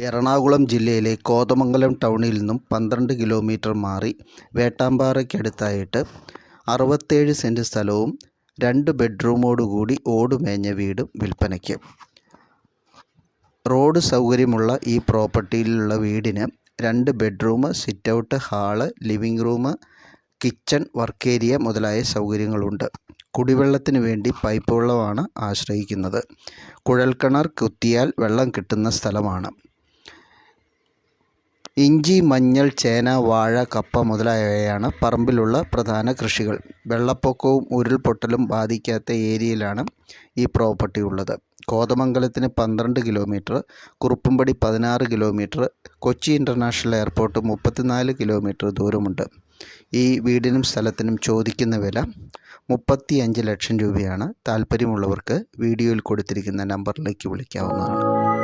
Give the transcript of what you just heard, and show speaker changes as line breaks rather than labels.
എറണാകുളം ജില്ലയിലെ കോതമംഗലം ടൗണിൽ നിന്നും 12 കിലോമീറ്റർ മാറി വേട്ടാമ്പാറയ്ക്കടുത്തായിട്ട് 67 സെൻറ് സ്ഥലവും 2 ബെഡ്റൂമോടുകൂടി ഓടുമേഞ്ഞ വീടും വിൽപ്പനയ്ക്ക്. റോഡ് സൗകര്യമുള്ള ഈ പ്രോപ്പർട്ടിയിലുള്ള വീടിന് 2 bedroom, sitout, hall, living room, kitchen, work area മുതലായ സൗകര്യങ്ങളുണ്ട്. കുടിവെള്ളത്തിന് വേണ്ടി പൈപ്പ് വെള്ളമാണ് ആശ്രയിക്കുന്നത്. കുഴൽക്കിണർ കുത്തിയാൽ വെള്ളം കിട്ടുന്ന സ്ഥലമാണ്. ഇഞ്ചി, മഞ്ഞൾ, ചേന, വാഴ, കപ്പ മുതലായവയാണ് പറമ്പിലുള്ള പ്രധാന കൃഷികൾ. വെള്ളപ്പൊക്കവും ഉരുൾപൊട്ടലും ബാധിക്കാത്ത ഏരിയയിലാണ് ഈ പ്രോപ്പർട്ടി ഉള്ളത്. കോതമംഗലത്തിന് 12 kilometre, Kuruppampady 16 kilometre, Kochi international airport 34 kilometre ദൂരമുണ്ട്. ഈ വീടിനും സ്ഥലത്തിനും ചോദിക്കുന്ന വില 35 ലക്ഷം രൂപയാണ്. താല്പര്യമുള്ളവർക്ക് വീഡിയോയിൽ കൊടുത്തിരിക്കുന്ന നമ്പറിലേക്ക് വിളിക്കാവുന്നതാണ്.